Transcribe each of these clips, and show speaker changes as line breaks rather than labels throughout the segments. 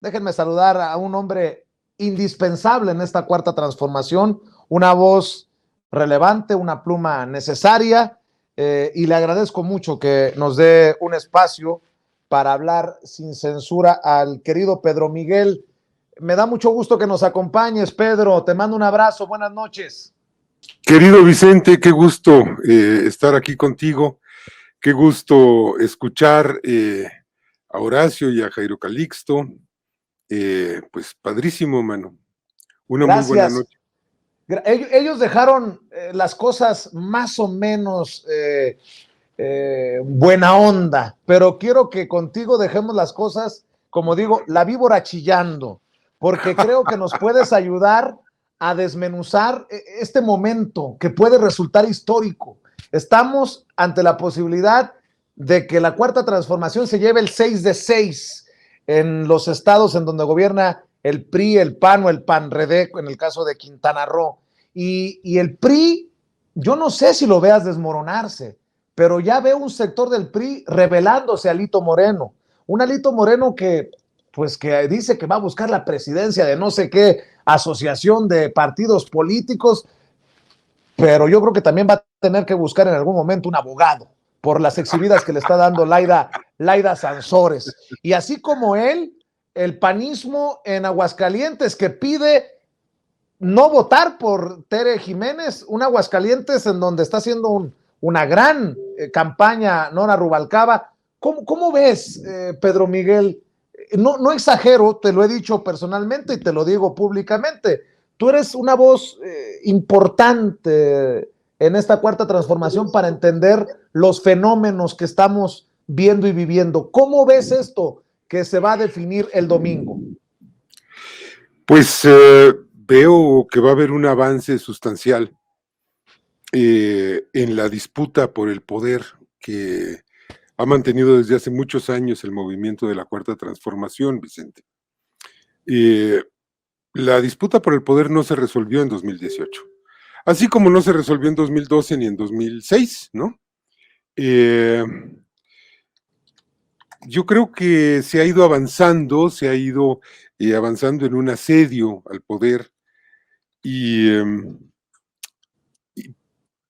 déjenme saludar a un hombre indispensable en esta cuarta transformación, una voz relevante, una pluma necesaria, y le agradezco mucho que nos dé un espacio para hablar sin censura al querido Pedro Miguel. Me da mucho gusto que nos acompañes, Pedro. Te mando un abrazo. Buenas noches.
Querido Vicente, qué gusto estar aquí contigo. Qué gusto escuchar a Horacio y a Jairo Calixto. Pues padrísimo, mano. Una muy buena
Gracias.
noche.
Ellos dejaron las cosas más o menos buena onda, pero quiero que contigo dejemos las cosas, como digo, la víbora chillando, porque creo que nos puedes ayudar a desmenuzar este momento que puede resultar histórico. Estamos ante la posibilidad de que la cuarta transformación se lleve el 6 de 6 en los estados en donde gobierna el PRI, el PAN o el PAN-RD, en el caso de Quintana Roo. Y el PRI, yo no sé si lo veas desmoronarse, pero ya veo un sector del PRI rebelándose a Alito Moreno. Un Alito Moreno que, pues, que dice que va a buscar la presidencia de no sé qué asociación de partidos políticos, pero yo creo que también va a tener que buscar en algún momento un abogado por las exhibidas que le está dando Laida Sansores. Y así como él, el panismo en Aguascalientes que pide no votar por Tere Jiménez, un Aguascalientes en donde está haciendo una gran campaña Nora Rubalcaba. ¿Cómo ves, Pedro Miguel? No exagero, te lo he dicho personalmente y te lo digo públicamente. Tú eres una voz importante en esta cuarta transformación para entender los fenómenos que estamos viendo y viviendo. ¿Cómo ves esto que se va a definir el domingo?
Pues veo que va a haber un avance sustancial en la disputa por el poder que ha mantenido desde hace muchos años el movimiento de la Cuarta Transformación, Vicente. La disputa por el poder no se resolvió en 2018, así como no se resolvió en 2012 ni en 2006, ¿no? Yo creo que se ha ido avanzando, avanzando en un asedio al poder y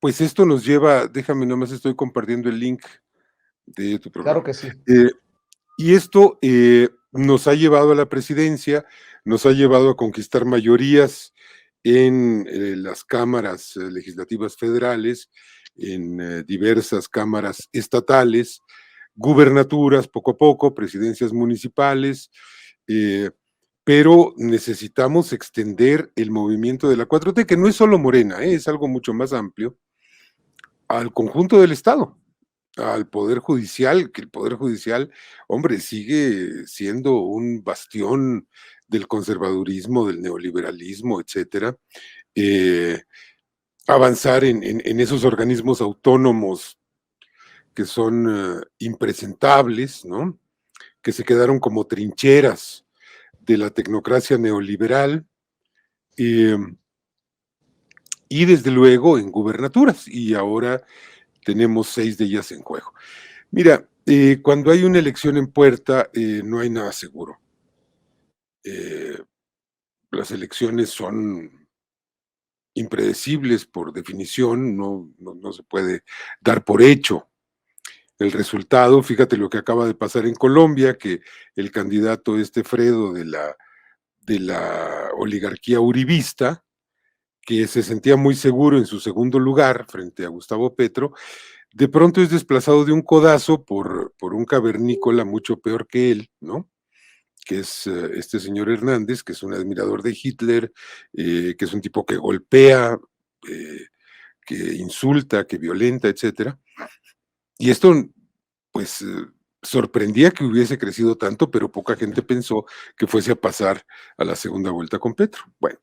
pues esto nos lleva, déjame nomás estoy compartiendo el link de tu
Claro
programa.
que sí.
Y esto nos ha llevado a la presidencia, nos ha llevado a conquistar mayorías en las cámaras legislativas federales, en diversas cámaras estatales, gubernaturas poco a poco, presidencias municipales, pero necesitamos extender el movimiento de la 4T, que no es solo Morena, es algo mucho más amplio, al conjunto del Estado, al Poder Judicial, que el Poder Judicial, hombre, sigue siendo un bastión del conservadurismo, del neoliberalismo, etcétera. Avanzar en esos organismos autónomos que son impresentables, ¿no? Que se quedaron como trincheras de la tecnocracia neoliberal, y desde luego en gubernaturas, y ahora tenemos 6 de ellas en juego. Mira, cuando hay una elección en puerta, no hay nada seguro. Las elecciones son impredecibles por definición, no se puede dar por hecho el resultado. Fíjate lo que acaba de pasar en Colombia, que el candidato Fredo de la oligarquía uribista, que se sentía muy seguro en su segundo lugar frente a Gustavo Petro, de pronto es desplazado de un codazo por un cavernícola mucho peor que él, ¿no? Que es este señor Hernández, que es un admirador de Hitler, que es un tipo que golpea, que insulta, que violenta, etcétera. Y esto, pues, sorprendía que hubiese crecido tanto, pero poca gente pensó que fuese a pasar a la segunda vuelta con Petro. Bueno,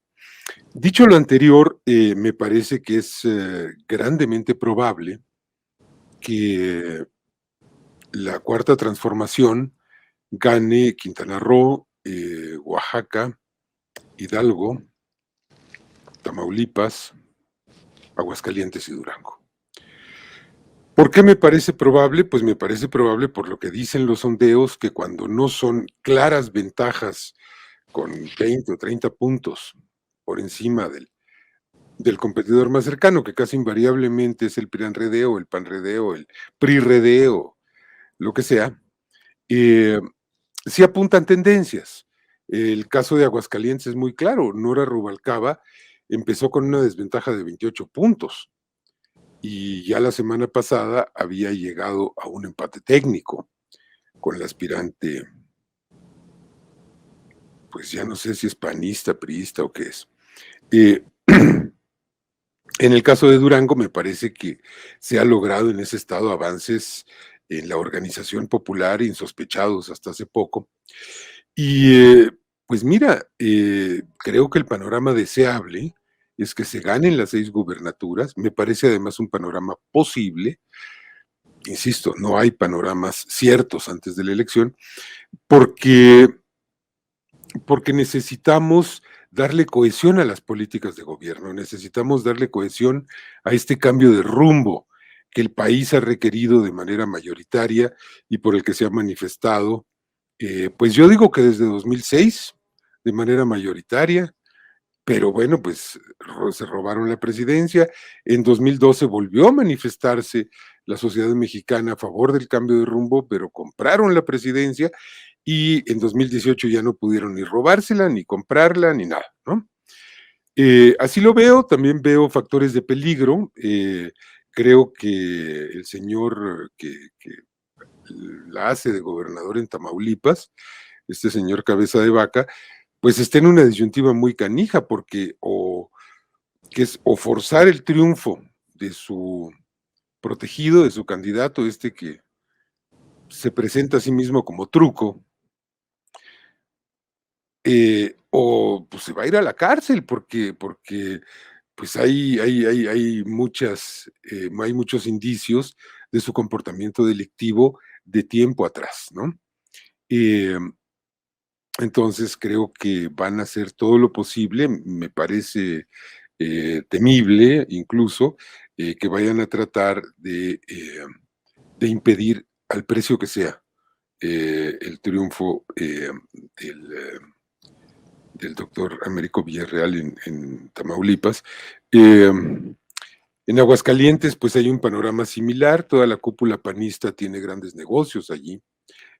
dicho lo anterior, me parece que es grandemente probable que la cuarta transformación gane Quintana Roo, Oaxaca, Hidalgo, Tamaulipas, Aguascalientes y Durango. ¿Por qué me parece probable? Pues me parece probable por lo que dicen los sondeos, que cuando no son claras ventajas con 20 o 30 puntos por encima del competidor más cercano, que casi invariablemente es el PRIAN-RD o el PAN-RD o el PRI-RD o lo que sea, eh, sí apuntan tendencias. El caso de Aguascalientes es muy claro. Nora Rubalcaba empezó con una desventaja de 28 puntos y ya la semana pasada había llegado a un empate técnico con el aspirante, pues ya no sé si es panista, priista o qué es. Eh, en el caso de Durango, me parece que se ha logrado en ese estado avances en la organización popular insospechados hasta hace poco. Y pues mira, creo que el panorama deseable es que se ganen las 6 gubernaturas. Me parece además un panorama posible. Insisto, no hay panoramas ciertos antes de la elección, porque, porque necesitamos darle cohesión a las políticas de gobierno, necesitamos darle cohesión a este cambio de rumbo que el país ha requerido de manera mayoritaria y por el que se ha manifestado, pues yo digo que desde 2006, de manera mayoritaria, pero bueno, pues se robaron la presidencia. En 2012 volvió a manifestarse la sociedad mexicana a favor del cambio de rumbo, pero compraron la presidencia y en 2018 ya no pudieron ni robársela, ni comprarla, ni nada, ¿no? Así lo veo, también veo factores de peligro. Creo que el señor que la hace de gobernador en Tamaulipas, este señor Cabeza de Vaca, pues está en una disyuntiva muy canija, porque que es o forzar el triunfo de su protegido, de su candidato, este que se presenta a sí mismo como truco, o pues se va a ir a la cárcel, porque pues hay muchos indicios de su comportamiento delictivo de tiempo atrás, ¿no? Eh, entonces creo que van a hacer todo lo posible, me parece temible incluso, que vayan a tratar de impedir al precio que sea el triunfo del doctor Américo Villarreal en Tamaulipas. En Aguascalientes, pues hay un panorama similar, toda la cúpula panista tiene grandes negocios allí,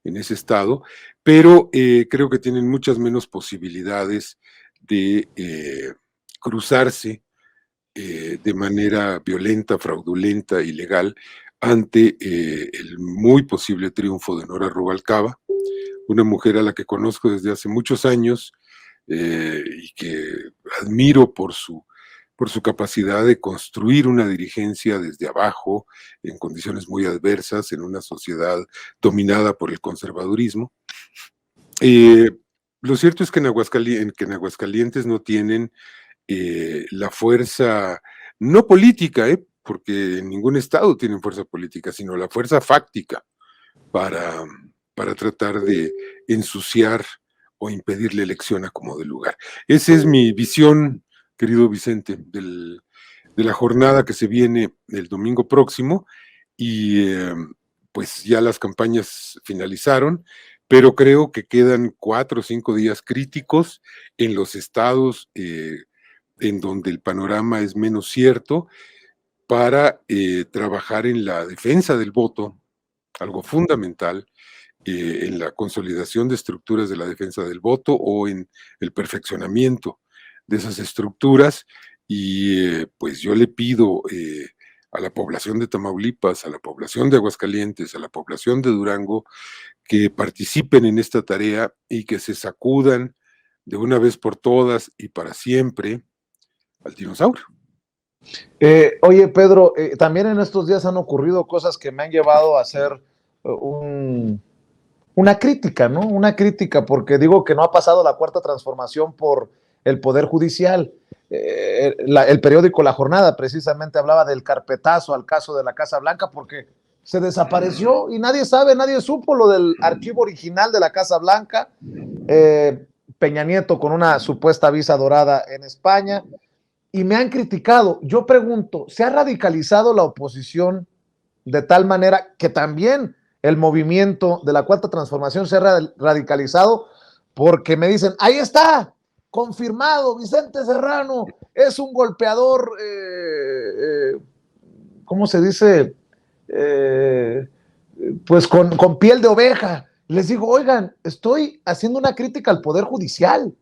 en ese estado, pero creo que tienen muchas menos posibilidades de cruzarse de manera violenta, fraudulenta, ilegal, ante el muy posible triunfo de Nora Rubalcaba, una mujer a la que conozco desde hace muchos años y que admiro por su capacidad de construir una dirigencia desde abajo, en condiciones muy adversas, en una sociedad dominada por el conservadurismo. Eh, lo cierto es que en Aguascalientes no tienen la fuerza, no política, porque en ningún estado tienen fuerza política, sino la fuerza fáctica para, para tratar de ensuciar o impedir la elección a como de lugar. Esa es mi visión, querido Vicente, de la jornada que se viene el domingo próximo y pues ya las campañas finalizaron, pero creo que quedan 4 o 5 días críticos en los estados en donde el panorama es menos cierto para trabajar en la defensa del voto, algo fundamental, en la consolidación de estructuras de la defensa del voto o en el perfeccionamiento de esas estructuras. Y pues yo le pido a la población de Tamaulipas, a la población de Aguascalientes, a la población de Durango, que participen en esta tarea y que se sacudan de una vez por todas y para siempre al dinosaurio.
Oye, Pedro, también en estos días han ocurrido cosas que me han llevado a hacer una crítica, ¿no? Una crítica, porque digo que no ha pasado la cuarta transformación por el Poder Judicial. El periódico La Jornada precisamente hablaba del carpetazo al caso de la Casa Blanca porque se desapareció y nadie sabe, nadie supo lo del archivo original de la Casa Blanca. Peña Nieto con una supuesta visa dorada en España y me han criticado. Yo pregunto, ¿se ha radicalizado la oposición de tal manera que también el movimiento de la Cuarta Transformación se ha radicalizado, porque me dicen, ahí está, confirmado, Vicente Serrano es un golpeador, ¿cómo se dice? Eh, pues con piel de oveja. Les digo, oigan, estoy haciendo una crítica al Poder Judicial.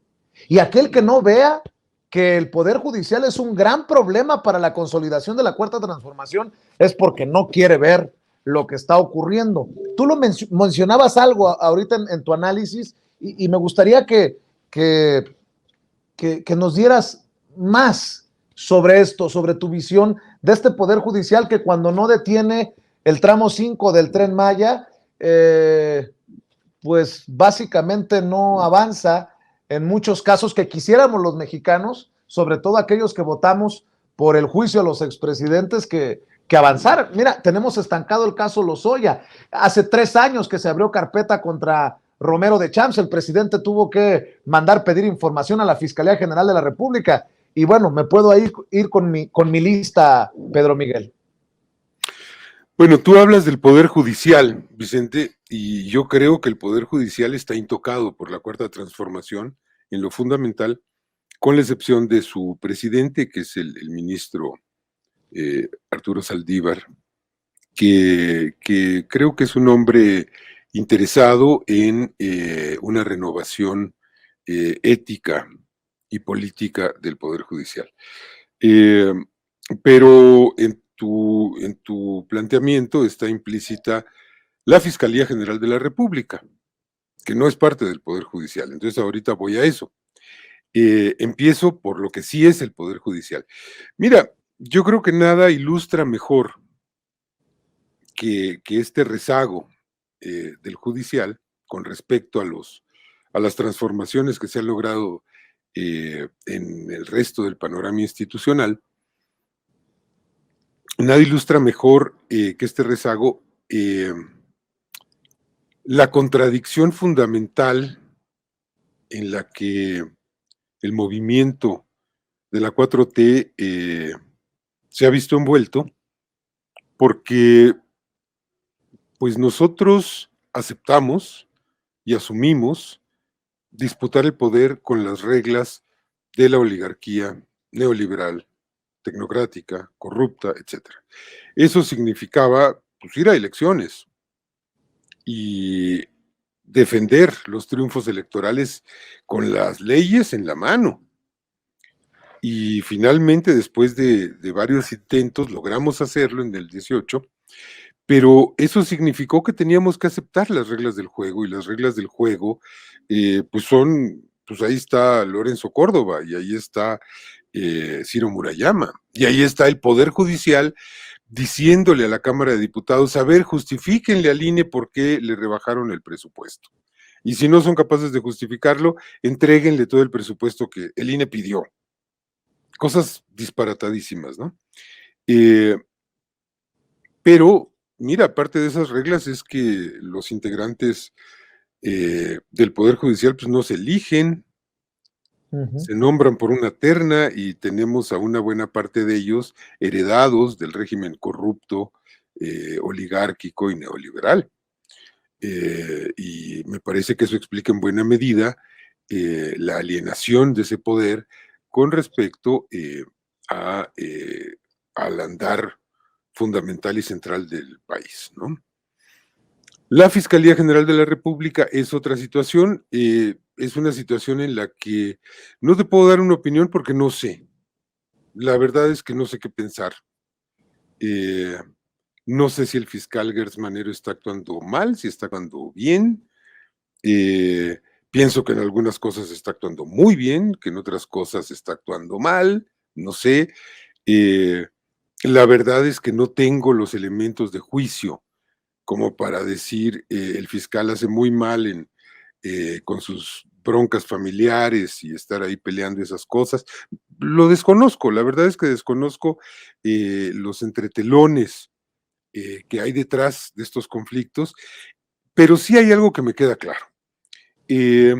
Y aquel que no vea que el Poder Judicial es un gran problema para la consolidación de la Cuarta Transformación es porque no quiere ver lo que está ocurriendo. Tú lo mencionabas algo ahorita en tu análisis y me gustaría que nos dieras más sobre esto, sobre tu visión de este Poder Judicial que cuando no detiene el tramo 5 del Tren Maya, pues básicamente no avanza en muchos casos que quisiéramos los mexicanos, sobre todo aquellos que votamos por el juicio a los expresidentes que avanzar. Mira, tenemos estancado el caso Lozoya. Hace 3 años que se abrió carpeta contra Romero de Champs, el presidente tuvo que mandar pedir información a la Fiscalía General de la República. Y bueno, me puedo ir con mi lista, Pedro Miguel.
Bueno, tú hablas del Poder Judicial, Vicente, y yo creo que el Poder Judicial está intocado por la Cuarta Transformación en lo fundamental, con la excepción de su presidente, que es el ministro Arturo Saldívar, que creo que es un hombre interesado en una renovación ética y política del Poder Judicial. Eh, pero en tu planteamiento está implícita la Fiscalía General de la República, que no es parte del Poder Judicial. Entonces ahorita voy a eso. Empiezo por lo que sí es el Poder Judicial. Mira, yo creo que nada ilustra mejor que este rezago del judicial con respecto a las transformaciones que se han logrado en el resto del panorama institucional. Nada ilustra mejor que este rezago la contradicción fundamental en la que el movimiento de la 4T se ha visto envuelto, porque pues nosotros aceptamos y asumimos disputar el poder con las reglas de la oligarquía neoliberal, tecnocrática, corrupta, etcétera. Eso significaba pues, ir a elecciones y defender los triunfos electorales con las leyes en la mano. Y finalmente, después de varios intentos, logramos hacerlo en el 18, pero eso significó que teníamos que aceptar las reglas del juego, y las reglas del juego, pues son, pues ahí está Lorenzo Córdoba, y ahí está Ciro Murayama, y ahí está el Poder Judicial diciéndole a la Cámara de Diputados, a ver, justifíquenle al INE por qué le rebajaron el presupuesto. Y si no son capaces de justificarlo, entréguenle todo el presupuesto que el INE pidió. Cosas disparatadísimas, ¿no? Pero, mira, aparte de esas reglas es que los integrantes del Poder Judicial pues no se eligen, se nombran por una terna y tenemos a una buena parte de ellos heredados del régimen corrupto, oligárquico y neoliberal. Y me parece que eso explica en buena medida la alienación de ese poder con respecto al andar fundamental y central del país, ¿no? La Fiscalía General de la República es otra situación, es una situación en la que no te puedo dar una opinión porque no sé. La verdad es que no sé qué pensar. Eh, no sé si el fiscal Gertz Manero está actuando mal, si está actuando bien. Pienso que en algunas cosas está actuando muy bien, que en otras cosas está actuando mal, no sé. Eh, la verdad es que no tengo los elementos de juicio como para decir el fiscal hace muy mal con sus broncas familiares y estar ahí peleando esas cosas. Lo desconozco, la verdad es que desconozco los entretelones que hay detrás de estos conflictos, pero sí hay algo que me queda claro. Eh,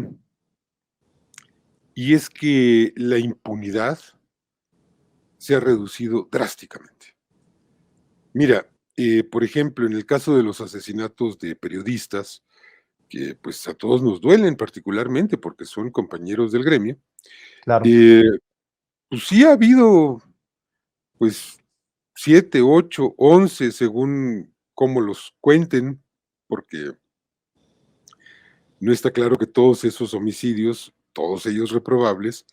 y es que la impunidad se ha reducido drásticamente. Mira, Por ejemplo, en el caso de los asesinatos de periodistas, que pues a todos nos duelen particularmente porque son compañeros del gremio,
Claro.
eh, pues sí ha habido, pues 7, 8, 11, según cómo los cuenten, porque no está claro que todos esos homicidios, todos ellos reprobables,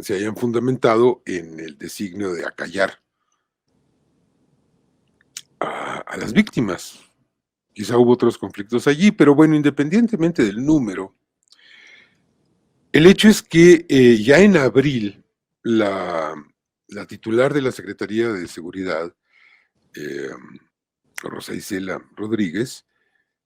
se hayan fundamentado en el designio de acallar a las víctimas. Quizá hubo otros conflictos allí, pero bueno, independientemente del número, el hecho es que ya en abril la, la titular de la Secretaría de Seguridad, eh, Rosa Isela Rodríguez,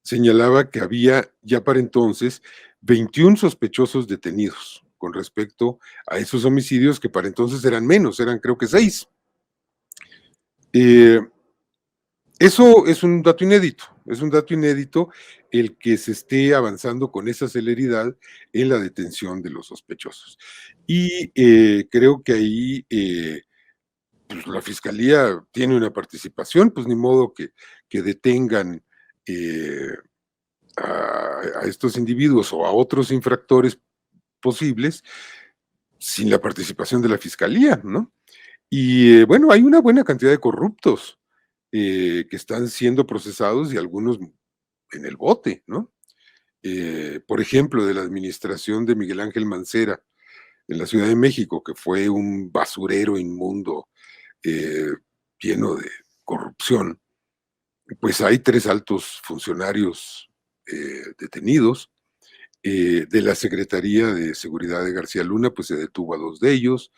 señalaba que había ya para entonces 21 sospechosos detenidos con respecto a esos homicidios que para entonces eran menos, eran creo que 6. Eso es un dato inédito el que se esté avanzando con esa celeridad en la detención de los sospechosos. Y creo que ahí pues la fiscalía tiene una participación, pues ni modo que detengan a estos individuos o a otros infractores posibles sin la participación de la fiscalía, ¿no? Y bueno, hay una buena cantidad de corruptos que están siendo procesados y algunos en el bote, ¿no? Por ejemplo, de la administración de Miguel Ángel Mancera en la Ciudad de México, que fue un basurero inmundo eh, lleno de corrupción, pues hay 3 altos funcionarios detenidos. De la Secretaría de Seguridad de García Luna, pues se detuvo a 2 de ellos.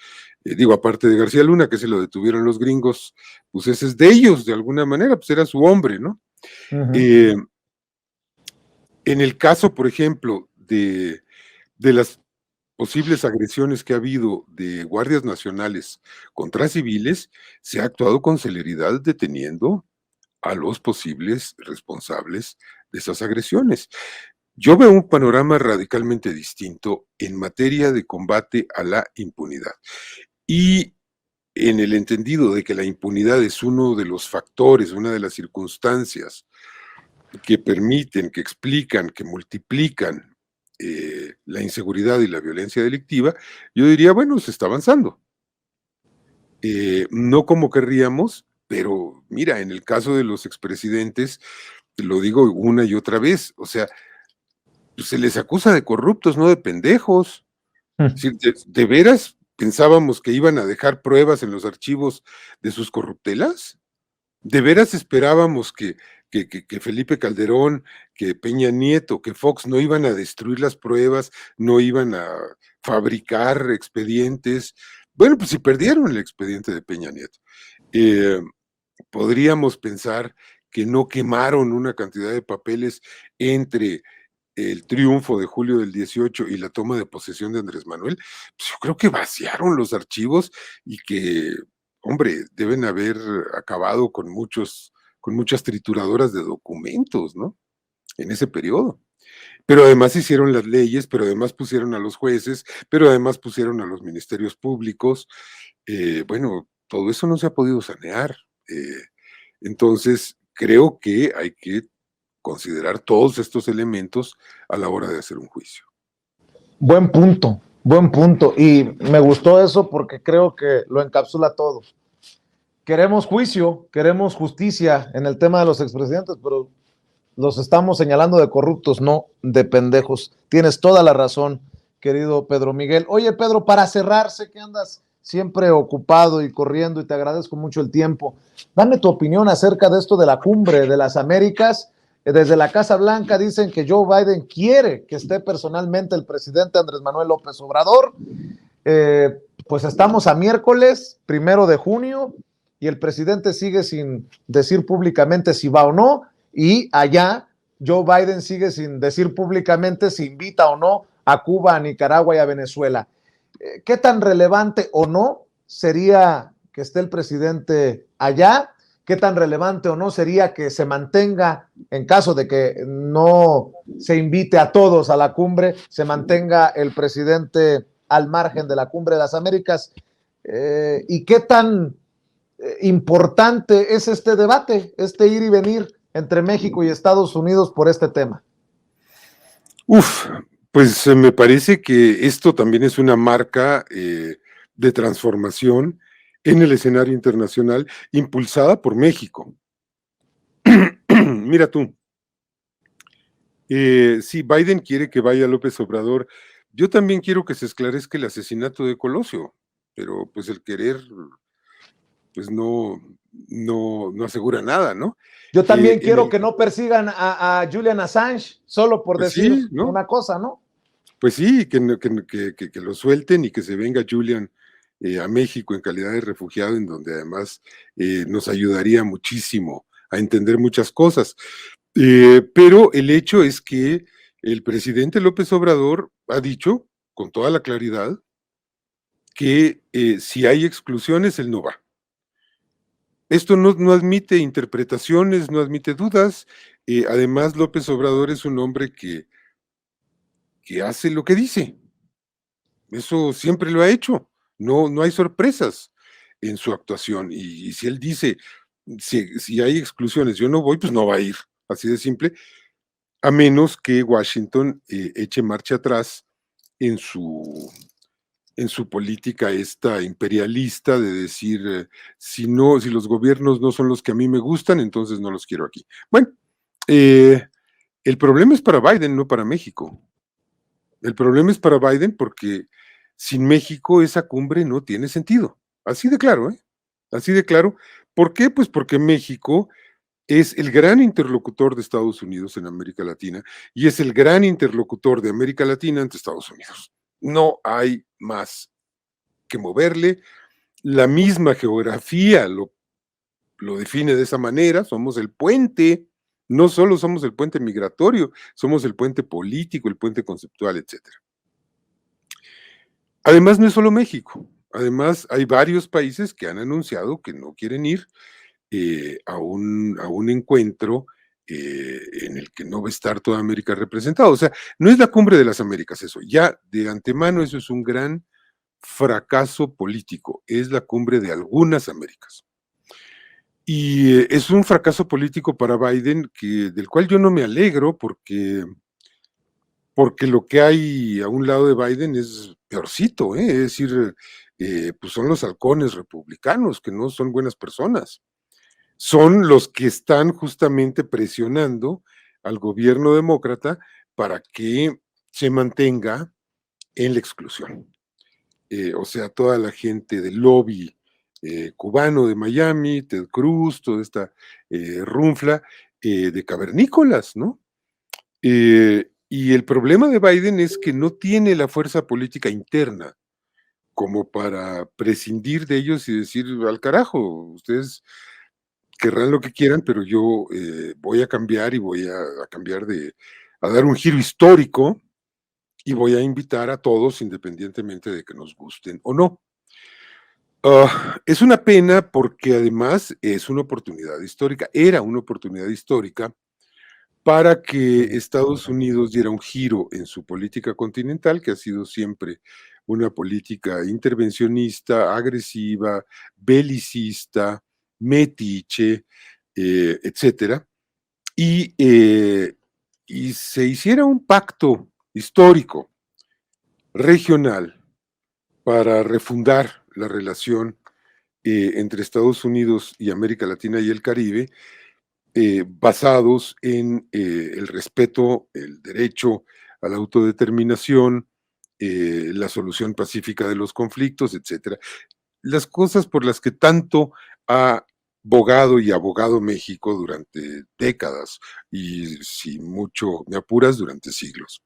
Digo, aparte de García Luna, que se lo detuvieron los gringos, pues ese es de ellos, de alguna manera, pues era su hombre, ¿no?
Uh-huh.
Eh, en el caso, por ejemplo, de las posibles agresiones que ha habido de guardias nacionales contra civiles, se ha actuado con celeridad deteniendo a los posibles responsables de esas agresiones. Yo veo un panorama radicalmente distinto en materia de combate a la impunidad. Y en el entendido de que la impunidad es uno de los factores, una de las circunstancias que permiten, que explican, que multiplican la inseguridad y la violencia delictiva, yo diría, bueno, se está avanzando. No como querríamos, pero mira, en el caso de los expresidentes, lo digo una y otra vez, o sea, pues se les acusa de corruptos, no de pendejos. Si de veras pensábamos que iban a dejar pruebas en los archivos de sus corruptelas, de veras esperábamos que Felipe Calderón, que Peña Nieto, que Fox no iban a destruir las pruebas, no iban a fabricar expedientes. Bueno, pues si perdieron el expediente de Peña Nieto. Eh, Podríamos pensar que no quemaron una cantidad de papeles entre el triunfo de julio del 18 y la toma de posesión de Andrés Manuel. Pues yo creo que vaciaron los archivos y que, hombre, deben haber acabado con muchas trituradoras de documentos, ¿no? En ese periodo. Pero además hicieron las leyes, pero además pusieron a los jueces, pero además pusieron a los ministerios públicos. Bueno, todo eso no se ha podido sanear. Eh, entonces, creo que hay que considerar todos estos elementos a la hora de hacer un juicio.
Buen punto, buen punto. Y me gustó eso porque creo que lo encapsula todo. Queremos juicio, queremos justicia en el tema de los expresidentes, pero los estamos señalando de corruptos, no de pendejos. Tienes toda la razón, querido Pedro Miguel. Oye, Pedro, para cerrar, sé que andas siempre ocupado y corriendo y te agradezco mucho el tiempo. Dame tu opinión acerca de esto de la cumbre de las Américas. Desde la Casa Blanca dicen que Joe Biden quiere que esté personalmente el presidente Andrés Manuel López Obrador. Pues estamos a miércoles 1 de junio y el presidente sigue sin decir públicamente si va o no, y allá Joe Biden sigue sin decir públicamente si invita o no a Cuba, a Nicaragua y a Venezuela. ¿Qué tan relevante o no sería que esté el presidente allá? ¿Qué tan relevante o no sería que se mantenga, en caso de que no se invite a todos a la cumbre, se mantenga el presidente al margen de la cumbre de las Américas? ¿Y qué tan importante es este debate, este ir y venir entre México y Estados Unidos por este tema?
Uf, pues me parece que esto también es una marca de transformación en el escenario internacional impulsada por México. Mira tú, sí, Biden quiere que vaya López Obrador. Yo también quiero que se esclarezca el asesinato de Colosio, pero pues el querer, pues no asegura nada, ¿no?
Yo también
En
quiero
el,
que no persigan a Julian Assange solo por
pues
decir
sí, ¿no?
una cosa, ¿no?
Pues sí, que lo suelten y que se venga Julian a México en calidad de refugiado, en donde además nos ayudaría muchísimo a entender muchas cosas. Pero el hecho es que el presidente López Obrador ha dicho con toda la claridad que si hay exclusiones, él no va. Esto no admite interpretaciones, no admite dudas. Además, López Obrador es un hombre que hace lo que dice. Eso siempre lo ha hecho. No hay sorpresas en su actuación. Y si él dice, si hay exclusiones, yo no voy, pues no va a ir. Así de simple. A menos que Washington eche marcha atrás en su política esta imperialista de decir, si los gobiernos no son los que a mí me gustan, entonces no los quiero aquí. Bueno, el problema es para Biden, no para México. El problema es para Biden porque sin México esa cumbre no tiene sentido. Así de claro, ¿eh? Así de claro. ¿Por qué? Pues porque México es el gran interlocutor de Estados Unidos en América Latina y es el gran interlocutor de América Latina ante Estados Unidos. No hay más que moverle. La misma geografía lo define de esa manera. Somos el puente. No solo somos el puente migratorio, somos el puente político, el puente conceptual, etcétera. Además, no es solo México. Además, hay varios países que han anunciado que no quieren ir a un encuentro en el que no va a estar toda América representada. O sea, no es la cumbre de las Américas eso. Ya de antemano eso es un gran fracaso político. Es la cumbre de algunas Américas. Y es un fracaso político para Biden del cual yo no me alegro porque lo que hay a un lado de Biden es peorcito, ¿eh? Es decir, pues son los halcones republicanos, que no son buenas personas. Son los que están justamente presionando al gobierno demócrata para que se mantenga en la exclusión. O sea, toda la gente del lobby cubano de Miami, Ted Cruz, toda esta runfla de cavernícolas, ¿no? Y el problema de Biden es que no tiene la fuerza política interna como para prescindir de ellos y decir, al carajo, ustedes querrán lo que quieran, pero yo voy a cambiar y voy a cambiar a dar un giro histórico y voy a invitar a todos independientemente de que nos gusten o no. Es una pena porque además es una oportunidad histórica, era una oportunidad histórica para que Estados Unidos diera un giro en su política continental, que ha sido siempre una política intervencionista, agresiva, belicista, metiche, etcétera, y, y se hiciera un pacto histórico, regional, para refundar la relación entre Estados Unidos y América Latina y el Caribe, basados en el respeto, el derecho a la autodeterminación, la solución pacífica de los conflictos, etcétera. Las cosas por las que tanto ha bogado y abogado México durante décadas y, si mucho me apuras, durante siglos.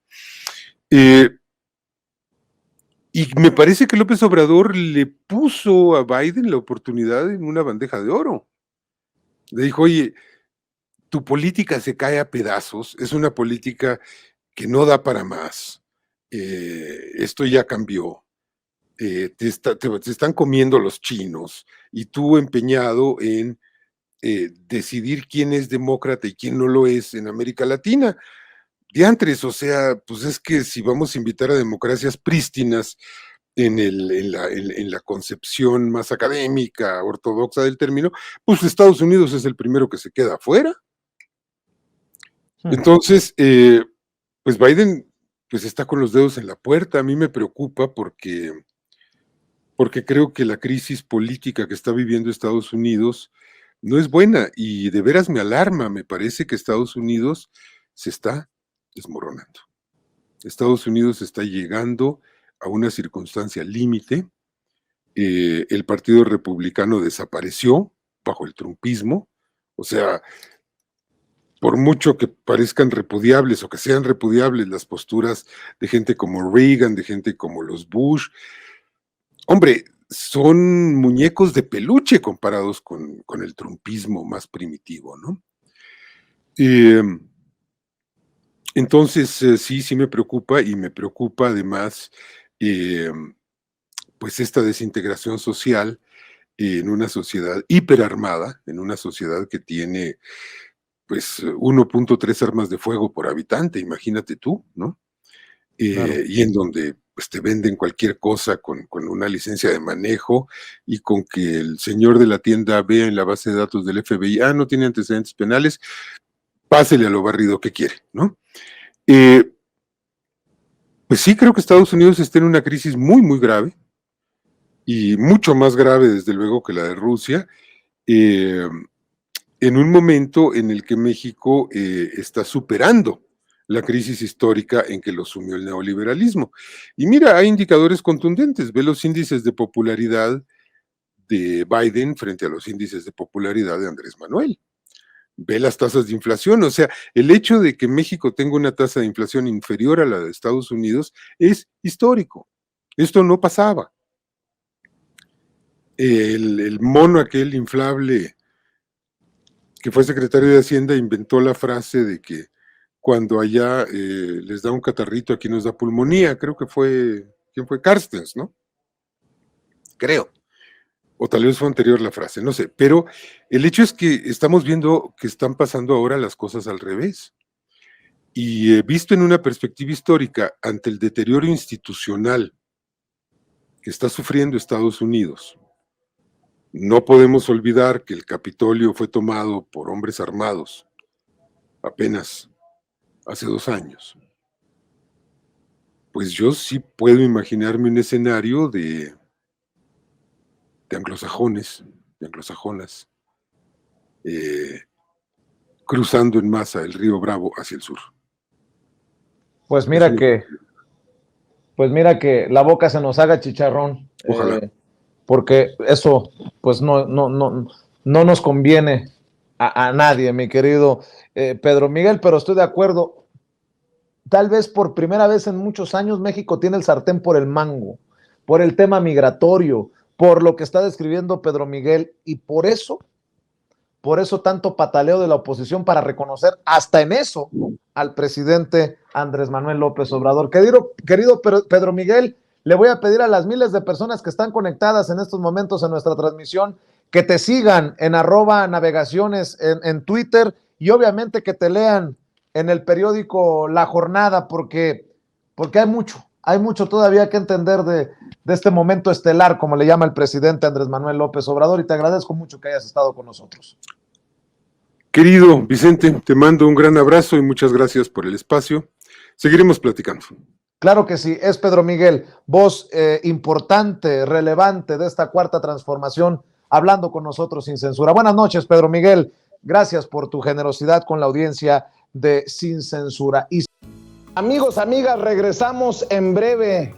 Y me parece que López Obrador le puso a Biden la oportunidad en una bandeja de oro. Le dijo, oye, tu política se cae a pedazos, es una política que no da para más. Esto ya cambió. Te están comiendo los chinos y tú empeñado en decidir quién es demócrata y quién no lo es en América Latina. Diantres, o sea, pues es que si vamos a invitar a democracias prístinas, en la concepción más académica, ortodoxa del término, pues Estados Unidos es el primero que se queda afuera. Entonces, pues Biden pues está con los dedos en la puerta. A mí me preocupa porque creo que la crisis política que está viviendo Estados Unidos no es buena y de veras me alarma. Me parece que Estados Unidos se está desmoronando. Estados Unidos está llegando a una circunstancia límite. El Partido Republicano desapareció bajo el trumpismo. O sea, por mucho que parezcan repudiables o que sean repudiables las posturas de gente como Reagan, de gente como los Bush, hombre, son muñecos de peluche comparados con el trumpismo más primitivo, ¿no? Entonces, sí me preocupa, y me preocupa además pues esta desintegración social en una sociedad hiperarmada, en una sociedad que tiene pues 1.3 armas de fuego por habitante, imagínate tú, ¿no?
Claro.
Y en donde pues, te venden cualquier cosa con una licencia de manejo y con que el señor de la tienda vea en la base de datos del FBI, no tiene antecedentes penales, pásele a lo barrido que quiere, ¿no? Pues sí, creo que Estados Unidos está en una crisis muy, muy grave y mucho más grave, desde luego, que la de Rusia, en un momento en el que México está superando la crisis histórica en que lo sumió el neoliberalismo. Y mira, hay indicadores contundentes. Ve los índices de popularidad de Biden frente a los índices de popularidad de Andrés Manuel. Ve las tasas de inflación. O sea, el hecho de que México tenga una tasa de inflación inferior a la de Estados Unidos es histórico. Esto no pasaba. El mono aquel inflable que fue secretario de Hacienda inventó la frase de que cuando allá les da un catarrito, aquí nos da pulmonía. Creo que ¿quién fue? Carstens, ¿no? Creo. O tal vez fue anterior la frase, no sé. Pero el hecho es que estamos viendo que están pasando ahora las cosas al revés. Y visto en una perspectiva histórica, ante el deterioro institucional que está sufriendo Estados Unidos, no podemos olvidar que el Capitolio fue tomado por hombres armados apenas hace 2 años. Pues yo sí puedo imaginarme un escenario de anglosajones, de anglosajonas, cruzando en masa el río Bravo hacia el sur.
Pues mira que la boca se nos haga chicharrón.
Ojalá.
Porque eso pues no nos conviene a nadie, mi querido Pedro Miguel, pero estoy de acuerdo. Tal vez por primera vez en muchos años México tiene el sartén por el mango, por el tema migratorio, por lo que está describiendo Pedro Miguel, y por eso tanto pataleo de la oposición para reconocer hasta en eso al presidente Andrés Manuel López Obrador. Querido Pedro Miguel, le voy a pedir a las miles de personas que están conectadas en estos momentos en nuestra transmisión que te sigan en @navegaciones en Twitter, y obviamente que te lean en el periódico La Jornada, porque hay mucho todavía que entender de este momento estelar, como le llama el presidente Andrés Manuel López Obrador, y te agradezco mucho que hayas estado con nosotros.
Querido Vicente, te mando un gran abrazo y muchas gracias por el espacio. Seguiremos platicando.
Claro que sí, es Pedro Miguel, voz importante, relevante de esta cuarta transformación, hablando con nosotros sin censura. Buenas noches, Pedro Miguel. Gracias por tu generosidad con la audiencia de Sin Censura. Y amigos, amigas, regresamos en breve,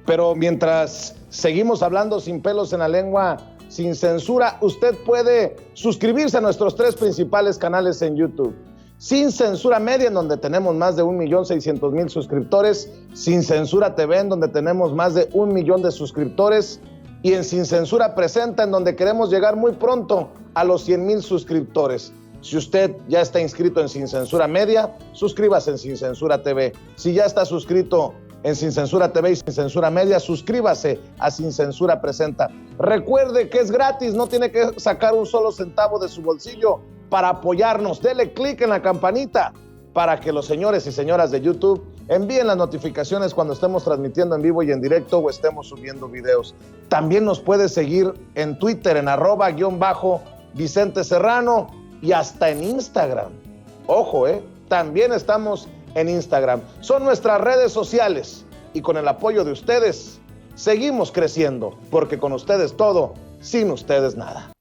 pero mientras seguimos hablando sin pelos en la lengua, sin censura, usted puede suscribirse a nuestros 3 principales canales en YouTube. Sin Censura Media, en donde tenemos más de 1.600.000 suscriptores, Sin Censura TV, en donde tenemos más de 1 millón de suscriptores, y en Sin Censura Presenta, en donde queremos llegar muy pronto a los 100,000 suscriptores. Si usted ya está inscrito en Sin Censura Media, suscríbase en Sin Censura TV. Si ya está suscrito en Sin Censura TV y Sin Censura Media, suscríbase a Sin Censura Presenta. Recuerde que es gratis, no tiene que sacar un solo centavo de su bolsillo para apoyarnos. Dele clic en la campanita para que los señores y señoras de YouTube Envíen las notificaciones cuando estemos transmitiendo en vivo y en directo o estemos subiendo videos. También nos puedes seguir en Twitter en @Vicente Serrano y hasta en Instagram. Ojo, también estamos en Instagram. Son nuestras redes sociales y con el apoyo de ustedes seguimos creciendo, porque con ustedes todo, sin ustedes nada.